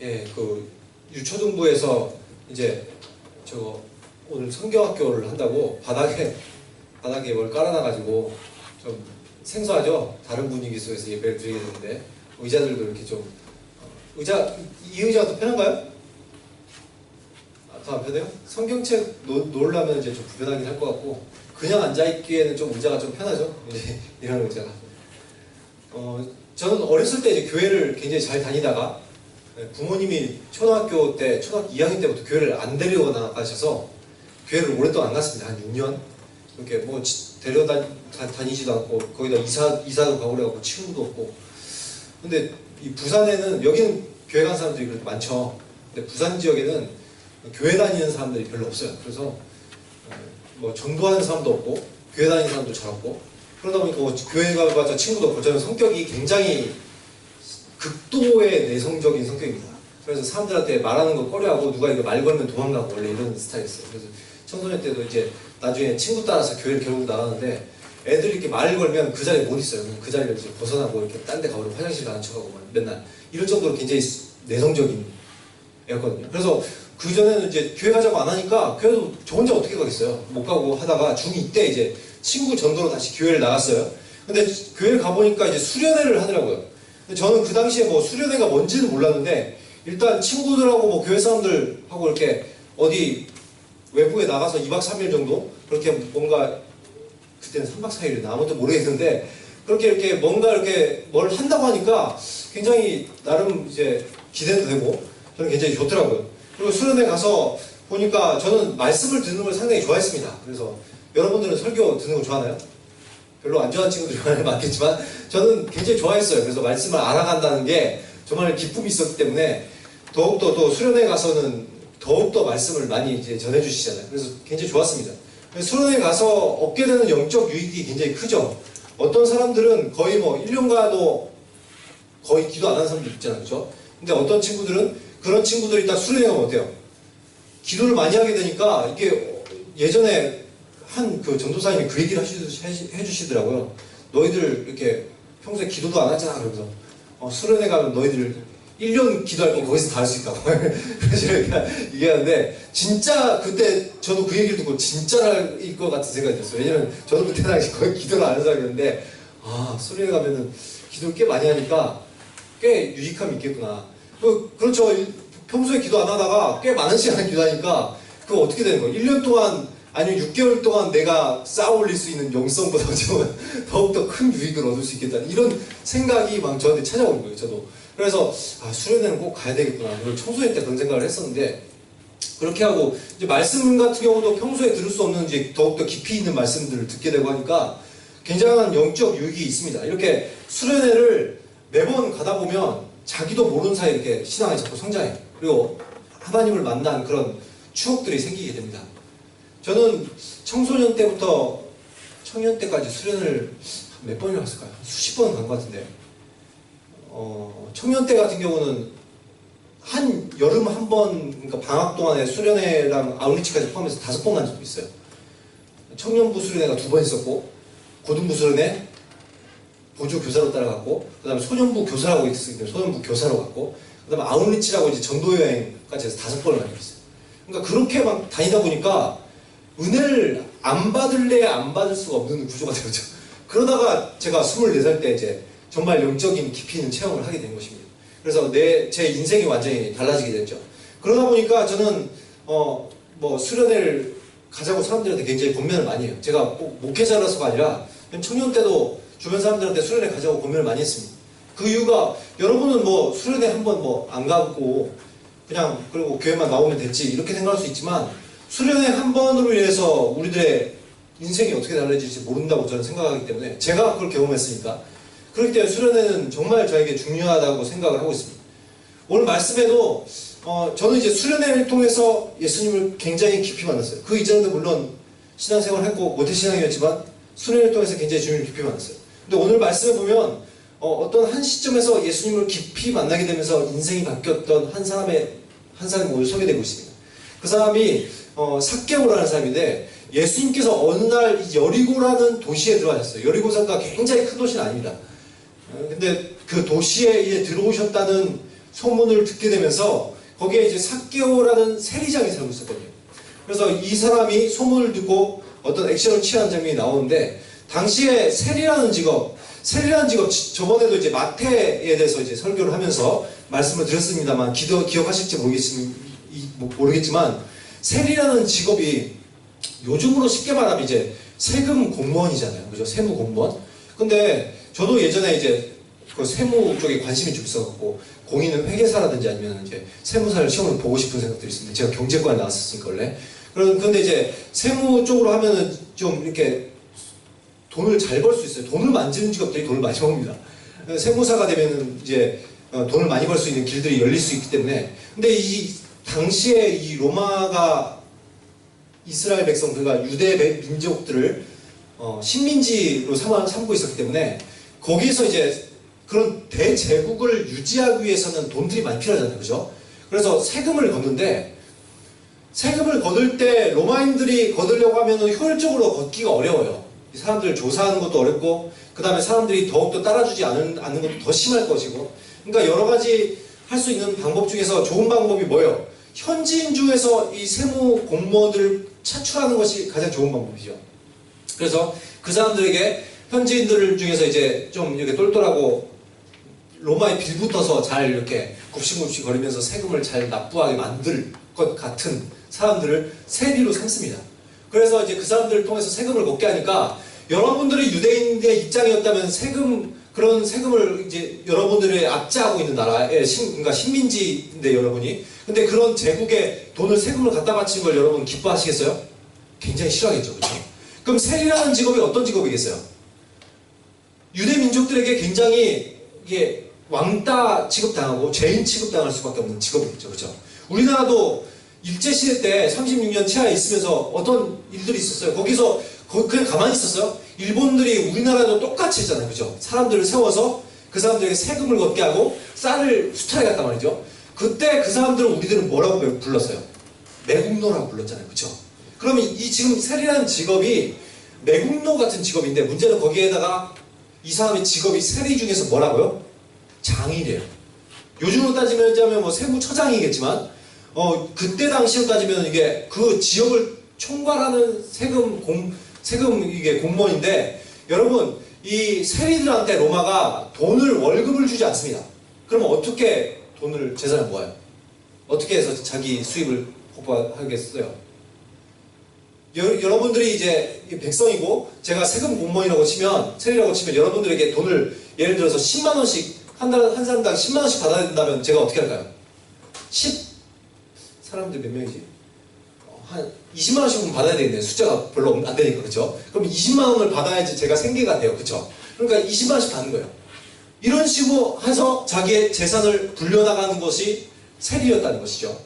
예, 그 유초등부에서 이제 저거 오늘 성경학교를 한다고 바닥에 뭘 깔아놔가지고 좀 생소하죠. 다른 분위기 속에서 예배를 드리게 되는데 의자들도 이렇게 좀 이 의자가 더 편한가요? 더 안 편해요? 성경책 놓으려면 이제 좀 불편하긴 할 것 같고 그냥 앉아있기에는 좀 의자가 좀 편하죠. 이런 의자가. 저는 어렸을 때 이제 교회를 굉장히 잘 다니다가 부모님이 초등학교 2학년 때부터 교회를 안 데려가 가셔서 교회를 오랫동안 안 갔습니다. 한 6년. 이렇게 뭐 다니지도 않고 거기다 이사도 가고 그래갖고 친구도 없고. 근데 이 부산에는 여기는 교회 간 사람들이 그렇게 많죠. 근데 부산 지역에는 교회 다니는 사람들이 별로 없어요. 그래서 뭐 전도하는 사람도 없고 교회 다니는 사람도 잘 없고 그러다 보니까 뭐 교회 가봤자 친구도 없고 저는 성격이 굉장히 극도의 내성적인 성격입니다. 그래서 사람들한테 말하는 거 꺼려하고 누가 이거 말 걸면 도망가고 원래 이런 스타일이었어요. 그래서 청소년 때도 이제 나중에 친구 따라서 교회를 결국 나가는데 애들이 이렇게 말을 걸면 그 자리에 못 있어요. 그 자리를 이제 벗어나고 이렇게 딴 데 가버리고 화장실 가는 척하고 맨날 이럴 정도로 굉장히 내성적인 애였거든요. 그래서 그 전에는 이제 교회 가자고 안 하니까 교회도 저 혼자 어떻게 가겠어요. 못 가고 하다가 중2 때 이제 친구 전도로 다시 교회를 나갔어요. 근데 교회를 가보니까 이제 수련회를 하더라고요. 근데 저는 그 당시에 뭐 수련회가 뭔지는 몰랐는데 일단 친구들하고 뭐 교회 사람들하고 이렇게 어디 외부에 나가서 2박 3일 정도 그렇게 뭔가 그때는 3박 4일이나 아무것도 모르겠는데 그렇게 이렇게 뭔가 이렇게 뭘 한다고 하니까 굉장히 나름 이제 기대도 되고 저는 굉장히 좋더라고요. 그리고 수련회 가서 보니까 저는 말씀을 듣는 걸 상당히 좋아했습니다. 그래서 여러분들은 설교 듣는 거 좋아하나요? 별로 안 좋아하는 친구들이 많겠지만 저는 굉장히 좋아했어요. 그래서 말씀을 알아간다는 게 정말 기쁨이 있었기 때문에 더욱더 또 수련회 가서는 더욱더 말씀을 많이 이제 전해주시잖아요. 그래서 굉장히 좋았습니다. 수련회 가서 얻게 되는 영적 유익이 굉장히 크죠. 어떤 사람들은 거의 뭐 1년가도 거의 기도 안 하는 사람들 있잖아요. 그렇죠? 근데 어떤 친구들은 그런 친구들이 딱 수련회 가면 어때요? 기도를 많이 하게 되니까 이게 예전에 한 그 전도사님이 그 얘기를 해주시더라고요. 너희들 이렇게 평소에 기도도 안 하잖아. 그러면서 수련회 가면 너희들 1년 기도할 거 거기서 다 할 수 있다고. 그래서 제가 얘기하는데 진짜 그때 저도 그 얘기를 듣고 진짜일 것 같은 생각이 들었어요. 왜냐면 저도 그때 당시 거의 기도를 안 하는 사람이었는데 수련회 가면은 기도를 꽤 많이 하니까 꽤 유익함이 있겠구나. 그렇죠. 평소에 기도 안 하다가 꽤 많은 시간을 기도하니까 그거 어떻게 되는 거예요? 1년 동안 아니면 6개월 동안 내가 쌓아 올릴 수 있는 영성보다 더욱더 큰 유익을 얻을 수 있겠다. 이런 생각이 막 저한테 찾아오는 거예요. 저도. 그래서 수련회는 꼭 가야 되겠구나. 청소년 때 그런 생각을 했었는데 그렇게 하고 이제 말씀 같은 경우도 평소에 들을 수 없는 이제 더욱더 깊이 있는 말씀들을 듣게 되고 하니까 굉장한 영적 유익이 있습니다. 이렇게 수련회를 매번 가다 보면 자기도 모르는 사이에 이렇게 신앙이 자꾸 성장해요. 그리고 하나님을 만난 그런 추억들이 생기게 됩니다. 저는 청소년 때부터 청년 때까지 수련을 몇 번이나 갔을까요? 수십 번 간 것 같은데 청년 때 같은 경우는 한 여름 한 번, 그러니까 방학 동안에 수련회랑 아웃리치까지 포함해서 5번 간 적도 있어요. 청년부 수련회가 2번 있었고 고등부 수련회 보조 교사로 따라갔고 그 다음에 소년부 교사라고 있었기 때문에 소년부 교사로 갔고 그 다음에 아웃리치라고 이제 전도여행까지 해서 5번을 많이 갔어요. 그러니까 그렇게 막 다니다 보니까 은혜를 안 받을래야 안 받을 수가 없는 구조가 되었죠. 그러다가 제가 24살 때 이제 정말 영적인 깊이 있는 체험을 하게 된 것입니다. 그래서 제 인생이 완전히 달라지게 됐죠. 그러다 보니까 저는 뭐 수련회를 가자고 사람들한테 굉장히 권면을 많이 해요. 제가 꼭 목회자라서가 아니라 청년 때도 주변 사람들한테 수련회 가자고 권면을 많이 했습니다. 그 이유가 여러분은 뭐 수련회 한번 뭐 안 가고 그냥 그리고 교회만 나오면 됐지 이렇게 생각할 수 있지만 수련회 한 번으로 인해서 우리들의 인생이 어떻게 달라질지 모른다고 저는 생각하기 때문에 제가 그걸 경험했으니까 그렇기 때문에 수련회는 정말 저에게 중요하다고 생각을 하고 있습니다. 오늘 말씀에도 저는 이제 수련회를 통해서 예수님을 굉장히 깊이 만났어요. 그 이전에도 물론 신앙생활을 했고 모태신앙이었지만 수련회를 통해서 굉장히 주님을 깊이 만났어요. 근데 오늘 말씀에 보면 어떤 한 시점에서 예수님을 깊이 만나게 되면서 인생이 바뀌었던 한 사람이 오늘 소개되고 있습니다. 그 사람이 삭개오라는 사람인데 예수님께서 어느 날 여리고라는 도시에 들어가셨어요. 여리고성가 굉장히 큰 도시는 아닙니다. 근데 그 도시에 들어오셨다는 소문을 듣게 되면서 거기에 이제 삭개오라는 세리장이 살고 있었거든요. 그래서 이 사람이 소문을 듣고 어떤 액션을 취하는 장면이 나오는데, 당시에 세리라는 직업 저번에도 이제 마태에 대해서 이제 설교를 하면서 말씀을 드렸습니다만 기억하실지 모르겠지만 세리라는 직업이 요즘으로 쉽게 말하면 이제 세금 공무원이잖아요. 그죠? 세무 공무원. 근데 저도 예전에 이제 그 세무 쪽에 관심이 좀 있어갖고 공인은 회계사라든지 아니면 이제 세무사를 시험을 보고 싶은 생각들이 있습니다. 제가 경제과에 나왔었으니까 원래. 그런데 이제 세무 쪽으로 하면은 좀 이렇게 돈을 잘 벌 수 있어요. 돈을 만지는 직업들이 돈을 많이 벌습니다. 세무사가 되면은 이제 돈을 많이 벌 수 있는 길들이 열릴 수 있기 때문에. 근데 이 당시에 이 로마가 이스라엘 백성, 그러니까 유대 민족들을 식민지로 삼고 있었기 때문에 거기서 이제 그런 대제국을 유지하기 위해서는 돈들이 많이 필요하잖아요. 그죠? 그래서 세금을 걷는데, 세금을 거둘 때 로마인들이 거두려고 하면 효율적으로 걷기가 어려워요. 사람들을 조사하는 것도 어렵고, 그 다음에 사람들이 더욱더 따라주지 않는 것도 더 심할 것이고, 그러니까 여러 가지 할 수 있는 방법 중에서 좋은 방법이 뭐예요? 현지인 중에서 이 세무 공무원들을 차출하는 것이 가장 좋은 방법이죠. 그래서 그 사람들에게 현지인들 중에서 이제 좀 이렇게 똘똘하고 로마에 빌붙어서 잘 이렇게 굽신굽신 거리면서 세금을 잘 납부하게 만들 것 같은 사람들을 세리로 삼습니다. 그래서 이제 그 사람들을 통해서 세금을 걷게 하니까, 여러분들이 유대인의 입장이었다면 그런 세금을 이제 여러분들의 압제하고 있는 나라의 그러니까 식민지인데 여러분이, 근데 그런 제국에 세금을 갖다 바치는 걸 여러분 기뻐하시겠어요? 굉장히 싫어하겠죠, 그렇죠? 그럼 세리라는 직업이 어떤 직업이겠어요? 유대 민족들에게 굉장히 이게 왕따 취급당하고 죄인 취급당할 수밖에 없는 직업이겠죠, 그렇죠? 우리나라도 일제시대 때 36년 치하에 있으면서 어떤 일들이 있었어요. 거기서 그냥 가만히 있었어요. 일본들이 우리나라도 똑같이 했잖아요, 그죠? 사람들을 세워서 그 사람들에게 세금을 걷게 하고 쌀을 수탈해 갔단 말이죠. 그때 그 사람들은 우리들은 뭐라고 불렀어요? 매국노라고 불렀잖아요, 그죠? 그러면 이 지금 세리라는 직업이 매국노 같은 직업인데, 문제는 거기에다가 이 사람의 직업이 세리 중에서 뭐라고요? 장이래요. 요즘으로 따지면 뭐 세무처장이겠지만, 그때 당시로 따지면 이게 그 지역을 총괄하는 세금 이게 공무원인데, 여러분, 이 세리들한테 로마가 월급을 주지 않습니다. 그러면 어떻게 재산을 모아요? 어떻게 해서 자기 수입을 확보하겠어요? 여러분들이 이제 백성이고, 제가 세금 공무원이라고 치면, 세리라고 치면 여러분들에게 돈을 예를 들어서 10만원씩, 한 사람당 10만원씩 받아야 된다면 제가 어떻게 할까요? 사람들 몇 명이지? 한 20만원씩은 받아야 되겠네요. 숫자가 별로 안 되니까, 그쵸? 그럼 20만원을 받아야지 제가 생계가 돼요, 그쵸? 그러니까 20만원씩 받는 거예요. 이런 식으로 해서 자기의 재산을 불려나가는 것이 세리였다는 것이죠.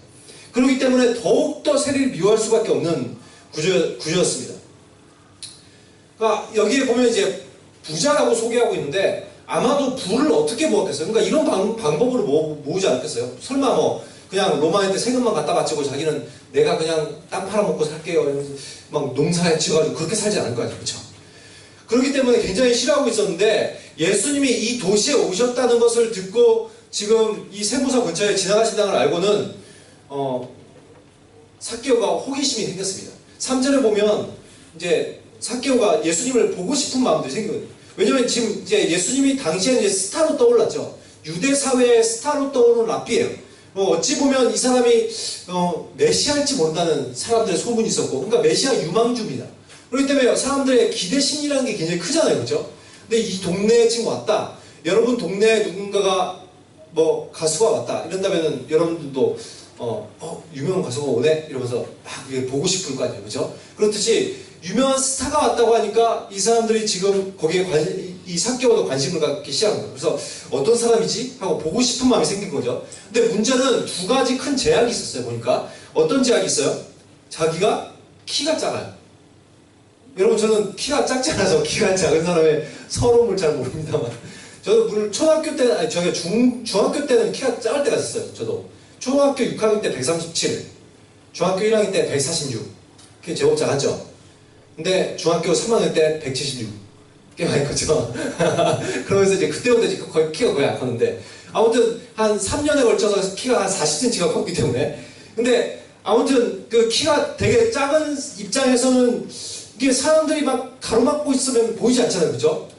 그렇기 때문에 더욱더 세리를 미워할 수밖에 없는 구조였습니다. 그러니까 여기에 보면 이제 부자라고 소개하고 있는데, 아마도 부를 어떻게 모았겠어요? 그러니까 이런 방법으로 모으지 않겠어요? 설마 그냥 로마한테 세금만 갖다 바치고 자기는 내가 그냥 땅 팔아먹고 살게요 이러면서 막 농사에 지어가지고 그렇게 살지 않을 거 아니에요, 그렇죠? 그렇기 때문에 굉장히 싫어하고 있었는데, 예수님이 이 도시에 오셨다는 것을 듣고 지금 이 세무사 근처에 지나가신다는 걸 알고는 삭개오가 호기심이 생겼습니다. 3절에 보면 이제 삭개오가 예수님을 보고 싶은 마음들이 생겨요. 왜냐면 지금 이제 예수님이 당시에는 이제 스타로 떠올랐죠. 유대 사회의 스타로 떠오르는 랍비예요. 어찌 보면 이 사람이 메시아일지 모른다는 사람들의 소문이 있었고, 그러니까 메시아 유망주입니다. 그렇기 때문에 사람들의 기대 심리라는 게 굉장히 크잖아요, 그렇죠? 근데 이 동네에 지금 왔다, 여러분 동네에 누군가가 가수가 왔다 이런다면은 여러분들도 유명한 가수가 오네 이러면서 막 보고 싶을 거 아니에요, 그렇죠? 그렇듯이 유명한 스타가 왔다고 하니까 이 사람들이 지금 거기에 이 삭개오도 관심을 갖기 시작한 거예요. 그래서 어떤 사람이지? 하고 보고 싶은 마음이 생긴 거죠. 근데 문제는 두 가지 큰 제약이 있었어요, 보니까. 어떤 제약이 있어요? 자기가 키가 작아요. 여러분, 저는 키가 작지 않아서 키가 작은 사람의 서러움을 잘 모릅니다만, 저도 물론 초등학교 때, 아니 저희 중학교 때는 키가 작을 때가 있었어요. 저도 초등학교 6학년 때 137, 중학교 1학년 때 146, 그게 제법 작았죠. 근데 중학교 3학년 때 176, 꽤 많이 컸죠. 그러면서 이제 그때부터 거의 키가 거의 안 컸는데, 아무튼 한 3년에 걸쳐서 키가 한 40cm가 컸기 때문에. 근데 아무튼 그 키가 되게 작은 입장에서는 이게 사람들이 막 가로막고 있으면 보이지 않잖아요, 그죠?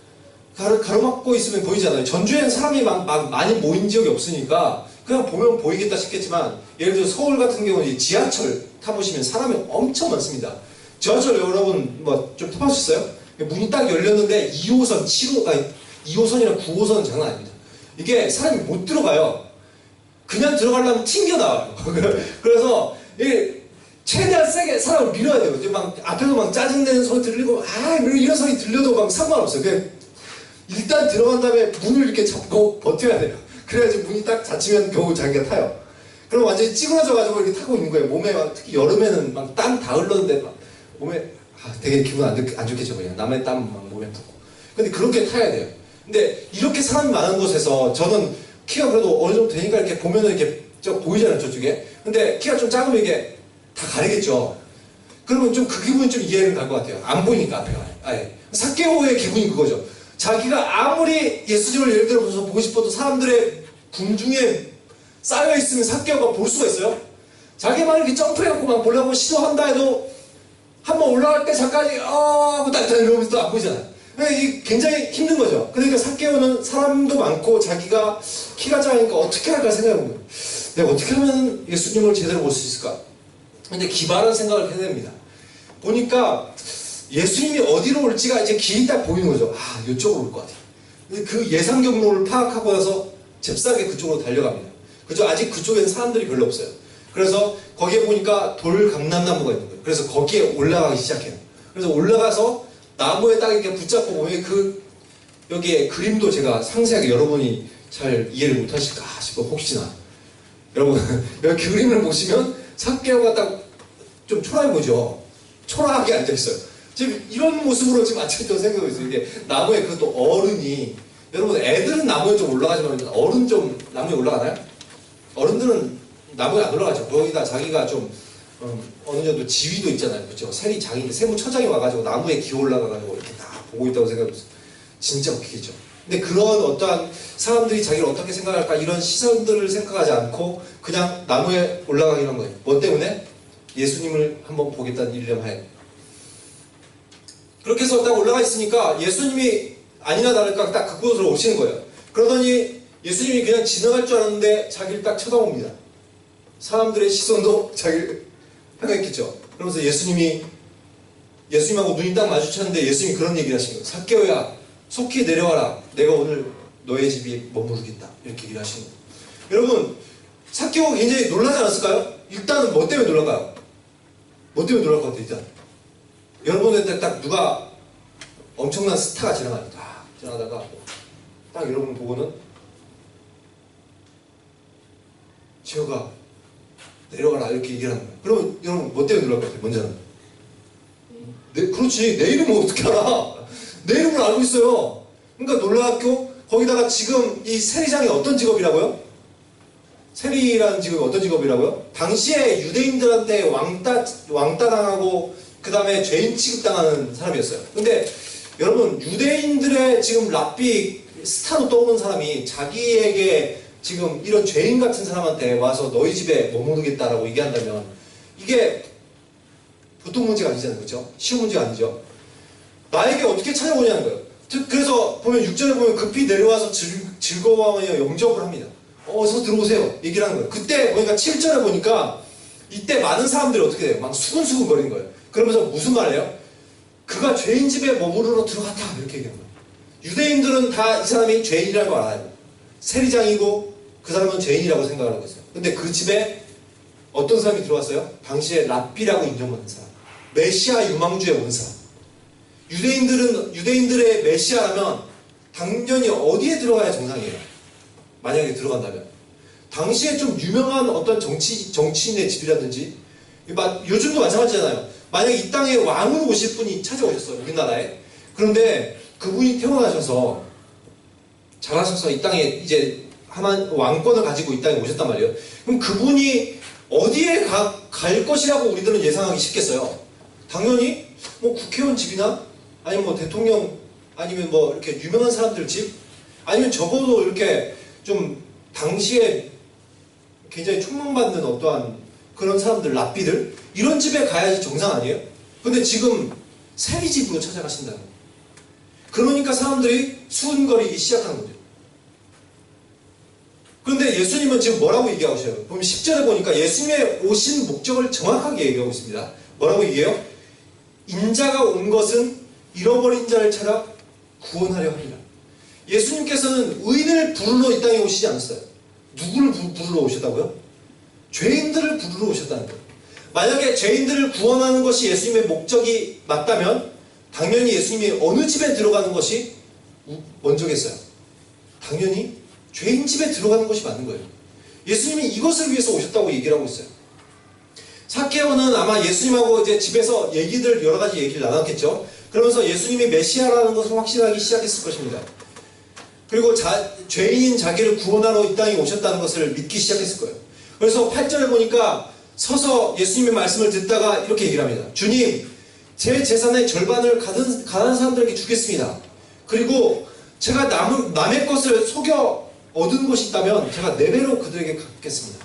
가로막고 있으면 보이잖아요. 전주에는 사람이 막 많이 모인 지역이 없으니까 그냥 보면 보이겠다 싶겠지만, 예를 들어 서울 같은 경우는 지하철 타보시면 사람이 엄청 많습니다. 지하철 여러분 뭐 좀 타보셨어요? 문이 딱 열렸는데 2호선, 7호, 아니 2호선이랑 9호선은 장난 아닙니다. 이게 사람이 못 들어가요. 그냥 들어가려면 튕겨 나와요. 그래서 이게 최대한 세게 사람을 밀어야 돼요. 이제 막 앞에서 막 짜증내는 소리 들리고 이런 소리 들려도 막 상관없어요. 그냥 일단 들어간 다음에 문을 이렇게 잡고 버텨야 돼요. 그래야지 문이 딱 닫히면 겨우 자기가 타요. 그럼 완전히 찌그러져가지고 이렇게 타고 있는 거예요. 몸에 막, 특히 여름에는 막 땀 다 흘렀는데 막 몸에 되게 기분 안 좋겠죠. 그냥 남의 땀 막 몸에 붓고. 근데 그렇게 타야 돼요. 근데 이렇게 사람이 많은 곳에서 저는 키가 그래도 어느 정도 되니까 이렇게 보면은 이렇게 보이잖아요, 저쪽에. 근데 키가 좀 작으면 이게 다 가리겠죠. 그러면 좀 그 기분이 좀 이해는 갈 것 같아요. 안 보이니까 앞에가. 아예. 삭개오의 기분이 그거죠. 자기가 아무리 예수님을 예를 들어서 보고 싶어도 사람들의 궁중에 쌓여있으면 삭개오가 볼 수가 있어요? 자기만 이렇게 점프해갖고 막 보려고 시도한다 해도 한번 올라갈 때 잠깐 하고 딱 이러면서 또 안 보이잖아요. 이게 굉장히 힘든 거죠. 그러니까 삭개오는 사람도 많고 자기가 키가 작으니까 어떻게 할까 생각해보는 거예요. 내가 어떻게 하면 예수님을 제대로 볼 수 있을까? 근데 기발한 생각을 해야 됩니다. 보니까 예수님이 어디로 올지가 이제 길이 딱 보이는 거죠. 이쪽으로 올 것 같아요. 그 예상 경로를 파악하고 나서 잽싸게 그쪽으로 달려갑니다. 그죠? 아직 그쪽에는 사람들이 별로 없어요. 그래서 거기에 보니까 돌 감람나무가 있는 거예요. 그래서 거기에 올라가기 시작해요. 그래서 올라가서 나무에 딱 이렇게 붙잡고 보면 여기에 그림도 제가 상세하게 여러분이 잘 이해를 못하실까 싶어 혹시나. 여러분, 여기 그림을 보시면 삭개오가 딱 좀 초라해 보죠? 초라하게 앉아있어요. 지금 이런 모습으로 지금 앉아있다고 생각하고 있어요. 이게 나무에 그것도 어른이, 여러분 애들은 나무에 좀 올라가지만 어른 좀 나무에 올라가나요? 어른들은 나무에 안 올라가죠. 거기다 자기가 좀 어느 정도 지위도 있잖아요. 그렇죠? 세무처장이 와가지고 나무에 기어 올라가가지고 이렇게 다 보고 있다고 생각하고 있어요. 진짜 웃기겠죠. 근데 그런 어떠한 사람들이 자기를 어떻게 생각할까 이런 시선들을 생각하지 않고 그냥 나무에 올라가긴 한 거예요. 뭐 때문에? 예수님을 한번 보겠다는 일념하에. 그렇게 해서 딱 올라가 있으니까 예수님이 아니나 다를까 딱 그곳으로 오시는 거예요. 그러더니 예수님이 그냥 지나갈 줄 알았는데 자기를 딱 쳐다봅니다. 사람들의 시선도 자기를 향했겠죠. 그러면서 예수님하고 눈이 딱 마주쳤는데 예수님이 그런 얘기를 하신 거예요. 삭개오야, 속히 내려와라. 내가 오늘 너의 집에 머무르겠다. 이렇게 얘기를 하시는 거예요. 여러분, 삭개오가 굉장히 놀라지 않았을까요? 일단은 뭐 때문에 놀랄까요? 뭐 때문에 놀랄 것 같아요, 일단? 여러분한테 딱 누가 엄청난 스타가 지나갑니다. 지나가다가 딱 여러분 보고는 지호가 내려가라 이렇게 얘기를 하는 거예요. 그러면 여러분 뭐 때문에 놀랄 것 같아요? 먼저는 그렇지, 내 이름을 어떻게 알아? 내 이름을 알고 있어요. 그러니까 놀라웠고, 거기다가 지금 이 세리장이 어떤 직업이라고요? 세리라는 직업이 어떤 직업이라고요? 당시에 유대인들한테 왕따당하고 그 다음에 죄인 취급당하는 사람이었어요. 근데 여러분, 유대인들의 지금 랍비 스타로 떠오른 사람이 자기에게 지금 이런 죄인 같은 사람한테 와서 너희 집에 머무르겠다라고 얘기한다면 이게 보통 문제가 아니잖아요. 그렇죠? 쉬운 문제가 아니죠. 나에게 어떻게 찾아오냐는 거예요. 그래서 보면 6절에 보면 급히 내려와서 즐거워하며 영접을 합니다. 어서 들어오세요. 얘기를 하는 거예요. 그때 보니까 7절에 보니까 이때 많은 사람들이 어떻게 돼요? 막 수근수근 거리는 거예요. 그러면서 무슨 말이에요? 그가 죄인 집에 머무르러 들어갔다. 이렇게 얘기하는 거예요. 유대인들은 다 이 사람이 죄인이라는 걸 알아요. 세리장이고 그 사람은 죄인이라고 생각을 하고 있어요. 근데 그 집에 어떤 사람이 들어왔어요? 당시에 랍비라고 인정받는 사람. 메시아 유망주의 원사. 유대인들의 메시아라면 당연히 어디에 들어가야 정상이에요? 만약에 들어간다면. 당시에 좀 유명한 어떤 정치인의 집이라든지, 요즘도 마찬가지잖아요. 만약에 이 땅에 왕으로 오실 분이 찾아오셨어요. 우리나라에. 그런데 그분이 태어나셔서 잘하셔서 이 땅에 이제 왕권을 가지고 이 땅에 오셨단 말이에요. 그럼 그분이 어디에 갈 것이라고 우리들은 예상하기 쉽겠어요? 당연히 뭐 국회의원 집이나 아니면 뭐 대통령 아니면 뭐 이렇게 유명한 사람들 집 아니면 적어도 이렇게 좀 당시에 굉장히 촉망받는 어떠한 그런 사람들, 랍비들, 이런 집에 가야지 정상 아니에요? 근데 지금 새 집으로 찾아가신다는 거예요. 그러니까 사람들이 수군거리기 시작하는 거죠. 그런데 예수님은 지금 뭐라고 얘기하고 있어요? 보면 10절에 보니까 예수님의 오신 목적을 정확하게 얘기하고 있습니다. 뭐라고 얘기해요? 인자가 온 것은 잃어버린 자를 찾아 구원하려 합니다. 예수님께서는 의인을 부르러 이 땅에 오시지 않았어요. 누구를 부르러 오셨다고요? 죄인들을 부르러 오셨다는 거예요. 만약에 죄인들을 구원하는 것이 예수님의 목적이 맞다면 당연히 예수님이 어느 집에 들어가는 것이 먼저겠어요? 당연히 죄인 집에 들어가는 것이 맞는 거예요. 예수님이 이것을 위해서 오셨다고 얘기를 하고 있어요. 삭개오는 아마 예수님하고 이제 집에서 여러 가지 얘기를 나눴겠죠. 그러면서 예수님이 메시아라는 것을 확신하기 시작했을 것입니다. 그리고 죄인인 자기를 구원하러 이 땅에 오셨다는 것을 믿기 시작했을 거예요. 그래서 8절에 보니까 서서 예수님의 말씀을 듣다가 이렇게 얘기를 합니다. 주님, 제 재산의 절반을 가난한 사람들에게 주겠습니다. 그리고 제가 남의 것을 속여 얻은 것이 있다면 제가 4배로 그들에게 갚겠습니다.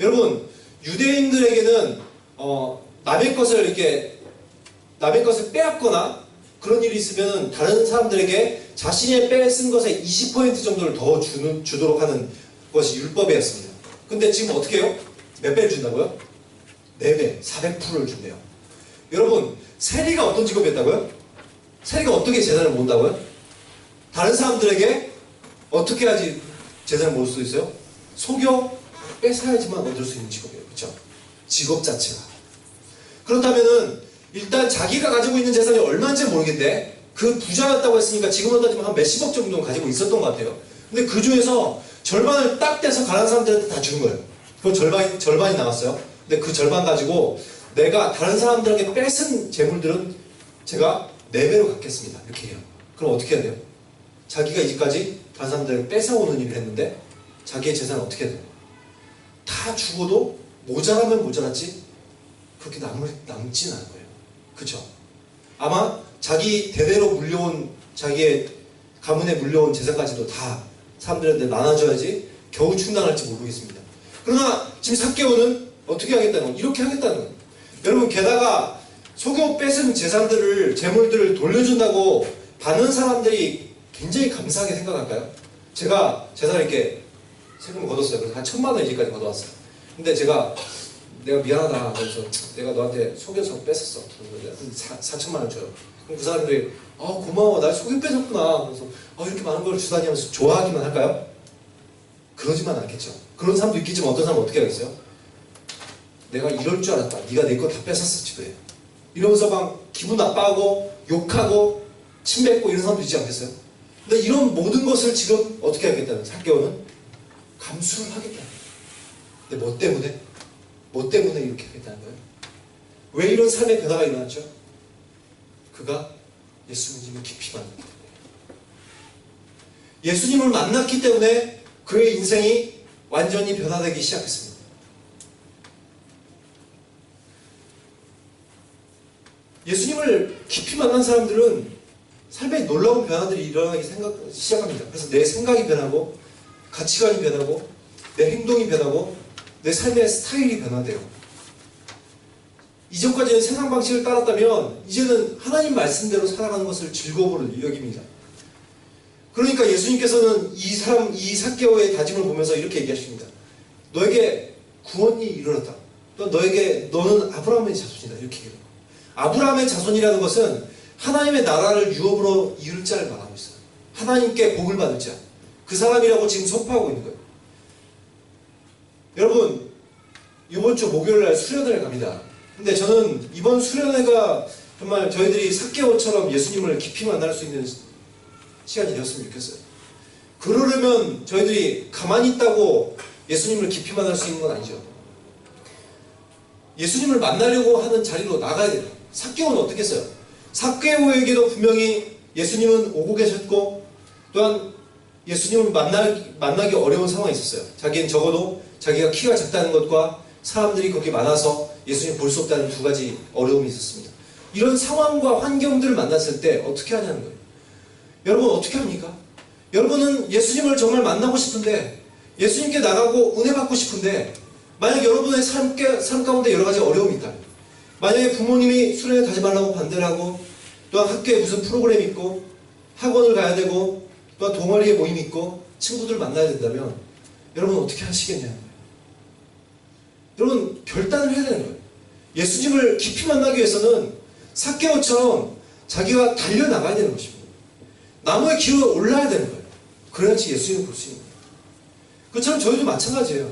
여러분, 유대인들에게는 남의 것을 빼앗거나 그런 일이 있으면 다른 사람들에게 자신의 뺏은 것의 20% 정도를 더 주도록 하는 것이 율법이었습니다. 근데 지금 어떻게 해요? 몇 배를 준다고요? 4배, 400%를 준대요. 여러분, 세리가 어떤 직업이었다고요? 세리가 어떻게 재산을 모은다고요? 다른 사람들에게 어떻게 해야지 재산을 모을 수 있어요? 속여 뺏어야지만 얻을 수 있는 직업이에요. 그렇죠? 직업 자체가. 그렇다면은 일단 자기가 가지고 있는 재산이 얼마인지 모르겠는데 그 부자였다고 했으니까 지금으로 따지면 한 몇십억 정도는 가지고 있었던 것 같아요. 근데 그 중에서 절반을 딱 떼서 가난한 사람들한테 다 주는 거예요. 그 절반이 남았어요. 근데 그 절반 가지고 내가 다른 사람들에게 뺏은 재물들은 제가 4배로 갚겠습니다. 이렇게 해요. 그럼 어떻게 해야 돼요? 자기가 이제까지 다른 사람들에게 뺏어오는 일을 했는데 자기의 재산은 어떻게 해야 돼요? 다 죽어도 모자라면 모자랐지 그렇게 남진 않을 거예요. 그쵸? 아마 자기 대대로 물려온 자기의 가문에 물려온 재산까지도 다 사람들한테 나눠줘야지 겨우 충당할지 모르겠습니다. 그러나 지금 삭개오는 어떻게 하겠다는 거예요? 이렇게 하겠다는 거예요. 여러분, 게다가 속여 뺏은 재물들을 돌려준다고 받는 사람들이 굉장히 감사하게 생각할까요? 제가 재산 이렇게 세금을 걷었어요. 그래서 한 1,000만 원 이제까지 걷어왔어요. 근데 내가 미안하다. 그래서 내가 너한테 속여서 뺏었어. 그래서 4천만 원 줘요. 그럼 그 사람들이 고마워. 날 속여 뺏었구나. 그래서 이렇게 많은 걸 주다니 하면서 좋아하기만 할까요? 그러지만 않겠죠. 그런 사람도 있겠지만 어떤 사람은 어떻게 하겠어요? 내가 이럴 줄 알았다. 네가 내 거 다 뺏었어 집에. 이러면서 막 기분 나빠하고 욕하고 침뱉고 이런 사람도 있지 않겠어요? 근데 이런 모든 것을 지금 어떻게 하겠다는 삭개오는 감수를 하겠다. 근데 뭐 때문에? 뭐 때문에 이렇게 하겠다는 거예요? 왜 이런 삶의 변화가 일어났죠? 그가 예수님을 깊이 만났기 때문에. 예수님을 만났기 때문에 그의 인생이 완전히 변화되기 시작했습니다. 예수님을 깊이 만난 사람들은 삶에 놀라운 변화들이 일어나기 시작합니다. 그래서 내 생각이 변하고 가치관이 변하고 내 행동이 변하고 내 삶의 스타일이 변화돼요. 이전까지는 세상 방식을 따랐다면 이제는 하나님 말씀대로 살아가는 것을 즐거움으로 여깁니다. 그러니까 예수님께서는 이 삭개오의 다짐을 보면서 이렇게 얘기하십니다. 너에게 구원이 이르렀다. 또 너는 아브라함의 자손이다. 이렇게 얘기해요. 아브라함의 자손이라는 것은 하나님의 나라를 유업으로 이룰 자를 말하고 있어요. 하나님께 복을 받을 자. 그 사람이라고 지금 선포하고 있는 거예요. 여러분, 이번 주 목요일날 수련회를 갑니다. 근데 저는 이번 수련회가 정말 저희들이 삭개오처럼 예수님을 깊이 만날 수 있는 시간이 되었으면 좋겠어요. 그러려면 저희들이 가만히 있다고 예수님을 깊이 만날 수 있는 건 아니죠. 예수님을 만나려고 하는 자리로 나가야 돼요. 삭개오는 어떻게 했어요? 삭개오에게도 분명히 예수님은 오고 계셨고 또한 예수님을 만나기 어려운 상황이 있었어요. 자기는 적어도 자기가 키가 작다는 것과 사람들이 그렇게 많아서 예수님 볼 수 없다는 2가지 어려움이 있었습니다. 이런 상황과 환경들을 만났을 때 어떻게 하냐는 거예요. 여러분 어떻게 합니까? 여러분은 예수님을 정말 만나고 싶은데 예수님께 나가고 은혜 받고 싶은데 만약 여러분의 삶 가운데 여러 가지 어려움이 있다면, 만약에 부모님이 수련회 가지 말라고 반대를 하고, 또한 학교에 무슨 프로그램이 있고 학원을 가야 되고 또한 동아리에 모임이 있고 친구들 만나야 된다면 여러분 어떻게 하시겠냐는 거예요. 여러분 결단을 해야 되는 거예요. 예수님을 깊이 만나기 위해서는 삭개오처럼 자기가 달려나가야 되는 것입니다. 나무에 기어 올라야 되는 거예요. 그래야지 예수님을 볼 수 있는 거예요. 그처럼 저희도 마찬가지예요.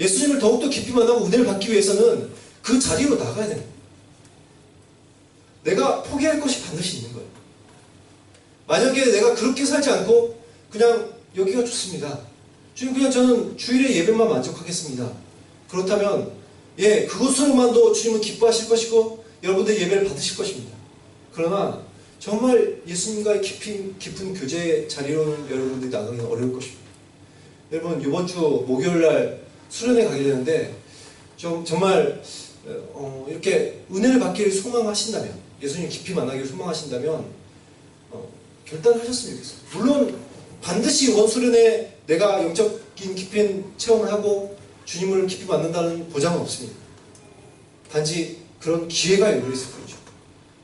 예수님을 더욱더 깊이 만나고 은혜를 받기 위해서는 그 자리로 나가야 되는 거예요. 내가 포기할 것이 반드시 있는 거예요. 만약에 내가 그렇게 살지 않고 그냥 여기가 좋습니다. 주님 그냥 저는 주일에 예배만 만족하겠습니다. 그렇다면 그것으로만도 주님은 기뻐하실 것이고 여러분들 예배를 받으실 것입니다. 그러나 정말 예수님과의 깊은 교제의 자리로는 여러분들이 나가기는 어려울 것입니다. 여러분 이번 주 목요일날 수련회 가게 되는데 정말 이렇게 은혜를 받기를 소망하신다면, 예수님 깊이 만나기를 소망하신다면 결단하셨으면 좋겠어요. 물론 반드시 이번 수련회 내가 영적인 깊은 체험을 하고 주님을 깊이 만난다는 보장은 없습니다. 단지 그런 기회가 열려 있을 뿐이죠.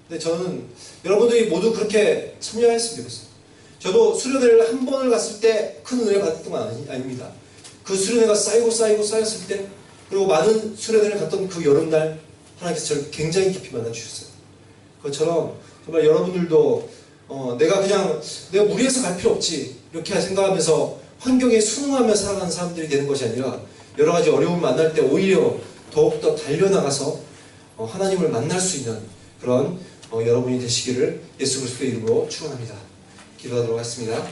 근데 저는 여러분들이 모두 그렇게 참여했으면 좋겠어요. 저도 수련회를 한 번을 갔을 때 큰 은혜 받았던 건 아닙니다. 그 수련회가 쌓였을 때, 그리고 많은 수련회를 갔던 그 여름날 하나님께서 저를 굉장히 깊이 만나주셨어요. 그것처럼 정말 여러분들도 내가 무리해서 갈 필요 없지 이렇게 생각하면서 환경에 순응하며 살아가는 사람들이 되는 것이 아니라 여러 가지 어려움을 만날 때 오히려 더욱더 달려나가서 하나님을 만날 수 있는 그런 여러분이 되시기를 예수 그리스도의 이름으로 축원합니다. 기도하도록 하겠습니다.